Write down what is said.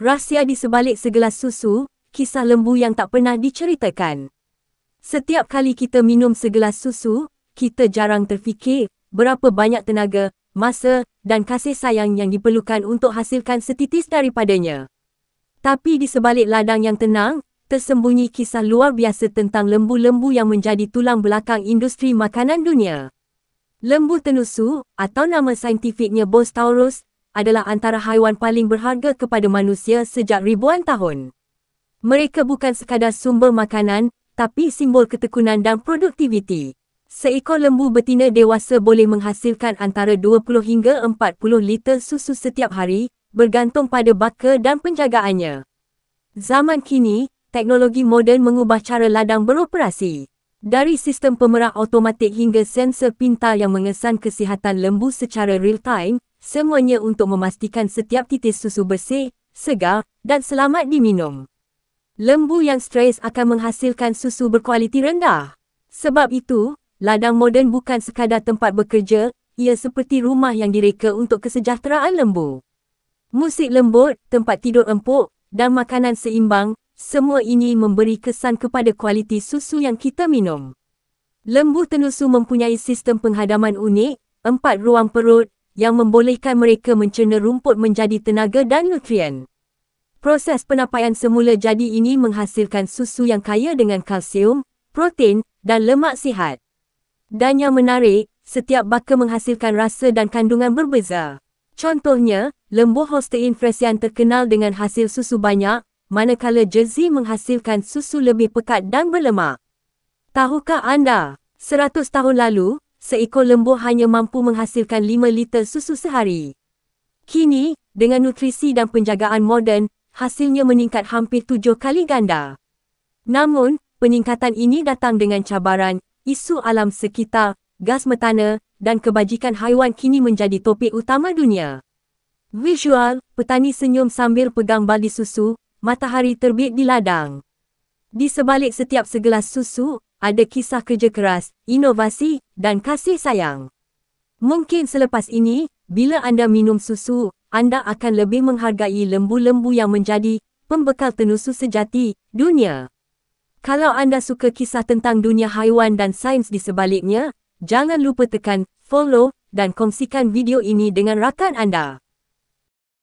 Rahsia di sebalik segelas susu, kisah lembu yang tak pernah diceritakan. Setiap kali kita minum segelas susu, kita jarang terfikir berapa banyak tenaga, masa dan kasih sayang yang diperlukan untuk hasilkan setitis daripadanya. Tapi di sebalik ladang yang tenang, tersembunyi kisah luar biasa tentang lembu-lembu yang menjadi tulang belakang industri makanan dunia. Lembu tenusu, atau nama saintifiknya Bos taurus, adalah antara haiwan paling berharga kepada manusia sejak ribuan tahun. Mereka bukan sekadar sumber makanan, tapi simbol ketekunan dan produktiviti. Seekor lembu betina dewasa boleh menghasilkan antara 20 hingga 40 liter susu setiap hari, bergantung pada baka dan penjagaannya. Zaman kini, teknologi moden mengubah cara ladang beroperasi. Dari sistem pemerah automatik hingga sensor pintar yang mengesan kesihatan lembu secara real-time, semuanya untuk memastikan setiap titis susu bersih, segar dan selamat diminum. Lembu yang stres akan menghasilkan susu berkualiti rendah. Sebab itu, ladang moden bukan sekadar tempat bekerja, ia seperti rumah yang direka untuk kesejahteraan lembu. Musik lembut, tempat tidur empuk dan makanan seimbang, semua ini memberi kesan kepada kualiti susu yang kita minum. Lembu tenusu mempunyai sistem penghadaman unik, 4 ruang perut, yang membolehkan mereka mencerna rumput menjadi tenaga dan nutrien. Proses penapaian semula jadi ini menghasilkan susu yang kaya dengan kalsium, protein dan lemak sihat. Dan yang menarik, setiap baka menghasilkan rasa dan kandungan berbeza. Contohnya, lembu Holstein Friesian terkenal dengan hasil susu banyak, manakala Jersey menghasilkan susu lebih pekat dan berlemak. Tahukah anda, 100 tahun lalu, seekor lembu hanya mampu menghasilkan 5 liter susu sehari. Kini, dengan nutrisi dan penjagaan moden, hasilnya meningkat hampir 7 kali ganda. Namun, peningkatan ini datang dengan cabaran, isu alam sekitar, gas metana, dan kebajikan haiwan kini menjadi topik utama dunia. Visual, petani senyum sambil pegang baldi susu, matahari terbit di ladang. Di sebalik setiap segelas susu, ada kisah kerja keras, inovasi, dan kasih sayang. Mungkin selepas ini, bila anda minum susu, anda akan lebih menghargai lembu-lembu yang menjadi pembekal tenusu sejati dunia. Kalau anda suka kisah tentang dunia haiwan dan sains di sebaliknya, jangan lupa tekan follow dan kongsikan video ini dengan rakan anda.